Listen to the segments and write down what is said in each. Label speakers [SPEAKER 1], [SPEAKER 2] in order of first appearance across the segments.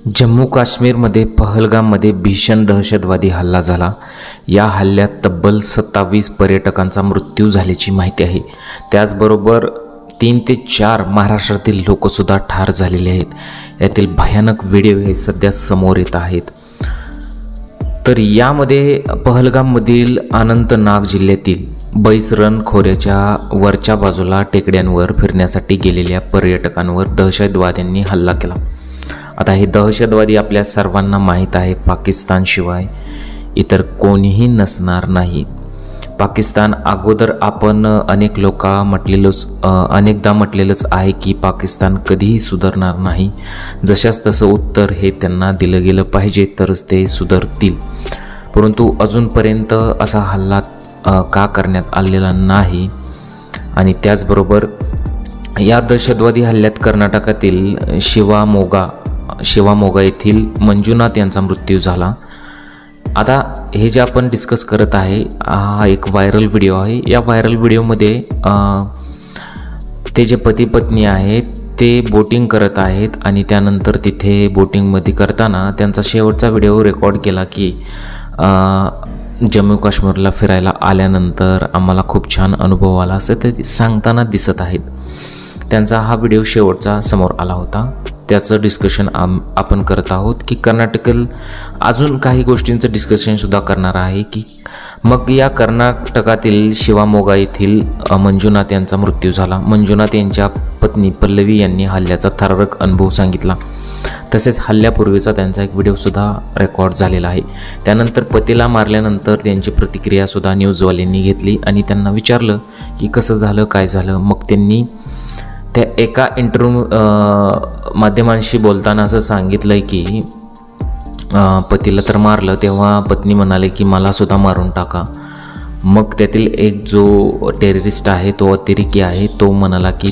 [SPEAKER 1] जम्मू काश्मीरमध्ये पहलगाममध्ये भीषण दहशतवादी हल्ला झाला। या हल्ल्यात तब्बल 27 पर्यटकांचा मृत्यू झाल्याची माहिती आहे। त्याचबरोबर 3 ते 4 महाराष्ट्रातील लोकसुद्धा ठार झालेले आहेत। यातील भयानक व्हिडिओ हे सध्या समोर येत आहेत। तर यामध्ये पहलगाममधील अनंतनाग जिल्ह्यातील बैसरन खोऱ्याच्या वरच्या बाजूला टेकड्यांवर फिरण्यासाठी गेलेल्या पर्यटकांवर दहशतवाद्यांनी हल्ला केला। आता हे दहशतवादी आपल्या सर्वांना माहीत आहे, पाकिस्तानशिवाय इतर कोणीही नसणार नाही। पाकिस्तान अगोदर आपण अनेकदा म्हटलेलंच आहे की पाकिस्तान कधीही सुधारणार नाही। जशास तसं उत्तर हे त्यांना दिलं गेलं पाहिजे तरच ते सुधारतील। परंतु अजूनपर्यंत असा हल्ला का करण्यात आलेला नाही। आणि त्याचबरोबर या दहशतवादी हल्ल्यात कर्नाटकातील शिवामोगा येथील मंजुनाथ यांचा मृत्यू झाला। आता हे जे आपण डिस्कस करत आहे हा एक व्हायरल व्हिडिओ आहे। या व्हायरल व्हिडिओमध्ये ते जे पती पत्नी आहेत ते बोटिंग करत आहेत आणि त्यानंतर तिथे बोटिंगमध्ये करताना त्यांचा शेवटचा व्हिडिओ रेकॉर्ड केला की जम्मू काश्मीरला फिरायला आल्यानंतर आम्हाला खूप छान अनुभव आला असं ते सांगताना दिसत आहेत। त्यांचा हा व्हिडिओ शेवटचा समोर आला होता। त्याचं डिस्कशन आपण करत आहोत की अजून काही गोष्टींचं डिस्कशनसुद्धा करणार आहे की मग या कर्नाटकातील शिवामोगा येथील मंजुनाथ यांचा मृत्यू झाला। मंजुनाथ यांच्या पत्नी पल्लवी यांनी हल्ल्याचा थरारक अनुभव सांगितला। तसेच हल्ल्यापूर्वीचा त्यांचा एक व्हिडिओसुद्धा रेकॉर्ड झालेला आहे। त्यानंतर पतीला मारल्यानंतर त्यांची प्रतिक्रियासुद्धा न्यूजवाल्यांनी घेतली आणि त्यांना विचारलं की कसं झालं काय झालं। मग त्यांनी त्या एका माध्यमांशी बोलताना असं सांगितलं की पतीला तर मारलं, तेव्हा पत्नी म्हणाले की मला सुद्धा मारून टाका। मग त्यातील एक जो टेररिस्ट आहे तो अतिरेकी आहे तो म्हणाला की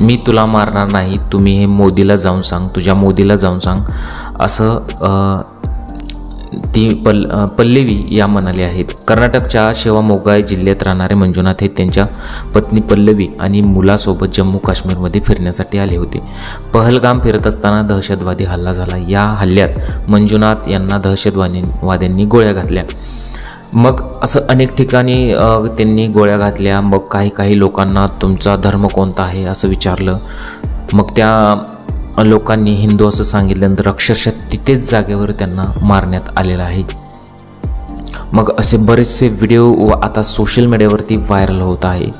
[SPEAKER 1] मी तुला मारणार नाही, तुम्ही हे मोदीला जाऊन सांग, तुझ्या मोदीला जाऊन सांग असं ती पल्लवी या म्हणाले आहेत। कर्नाटकच्या शिवामोगा जिल्ह्यात राहणारे मंजुनाथ हे त्यांच्या पत्नी पल्लवी आणि मुलासोबत जम्मू काश्मीरमध्ये फिरण्यासाठी आले होते। पहलगाम फिरत असताना दहशतवादी हल्ला झाला। या हल्ल्यात मंजुनाथ यांना दहशतवाद्यांनी गोळ्या घातल्या। मग असं अनेक ठिकाणी त्यांनी गोळ्या घातल्या। मग काही लोकांना तुमचा धर्म कोणता आहे असं विचारलं। मग त्या लोकांनी हिंदू असं सांगितल्यानंतर अक्षरशः तिथेच जागेवर त्यांना मारण्यात आलेलं आहे। मग असे बरेचसे व्हिडिओ आता सोशल मीडियावरती व्हायरल होत आहे।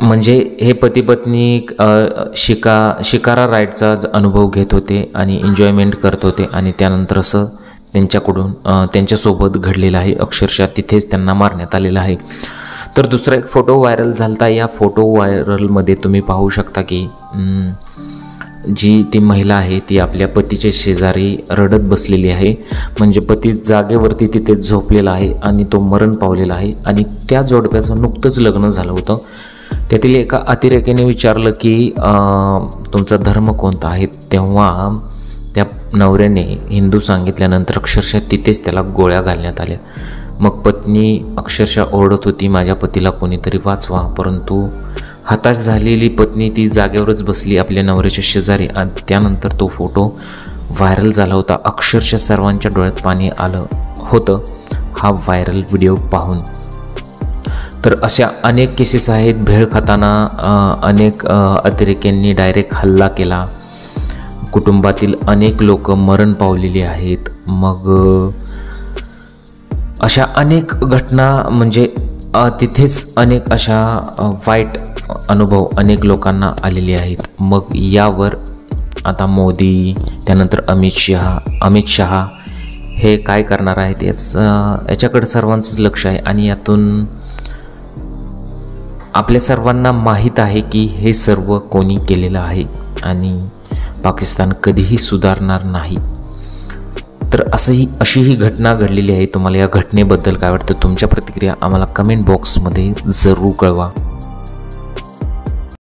[SPEAKER 1] म्हणजे हे पती पत्नी शिकारा राईडचा अनुभव घेत होते आणि एन्जॉयमेंट करत होते आणि त्यानंतर असं त्यांच्यासोबत घडलेलं आहे। अक्षरशः तिथेच त्यांना मारण्यात आलेलं आहे। तर दुसरा एक फोटो व्हायरल झालता। या फोटो व्हायरलमध्ये तुम्ही पाहू शकता की जी ती महिला आहे ती आपल्या पतीच्या शेजारी रडत बसलेली आहे। म्हणजे पती जागेवरती तिथे झोपलेला आहे आणि तो मरण पावलेला आहे आणि त्या जोडप्याचं नुकतंच लग्न झालं होतं। त्यातील एका अतिरेक्याने विचारलं की तुमचा धर्म कोणता आहे, तेव्हा त्या नवऱ्याने हिंदू सांगितल्यानंतर अक्षरशः तिथेच त्याला गोळ्या घालण्यात आल्या। मग पत्नी अक्षरशः ओरडत होती माझ्या पतीला कोणीतरी वाचवा। परंतु हताश झालेली पत्नी ती जागेवरच बसली आपल्या नवऱ्याच्या शेजारी आणि त्यानंतर तो फोटो व्हायरल झाला होता। अक्षरशः सर्वांच्या डोळ्यात पाणी आलं होतं हा व्हायरल व्हिडिओ पाहून। तर अशा अनेक केसेस आहेत। भेळ खाताना अनेक अतिरेक्यांनी डायरेक्ट हल्ला केला। कुटुंबातील अनेक लोक मरण पावलेली आहेत। मग अशा अनेक घटना म्हणजे तिथेच अनेक अशा वाईट अनुभव अनेक लोकांना आलेले आहेत। मग यावर आता मोदी त्यानंतर अमित शहा हे काय करणार आहेत याच्याकडे सर्वांचंच लक्ष आहे आणि यातून आपल्या सर्वांना माहीत आहे की हे सर्व कोणी केलेलं आहे आणि पाकिस्तान कधीही सुधारणार नाही। तर अशी ही घटना घडलेली आहे। तुम्हाला या घटनेबद्दल काय वाटतं, तुमच्या प्रतिक्रिया आम्हाला कमेंट बॉक्समध्ये जरूर कळवा।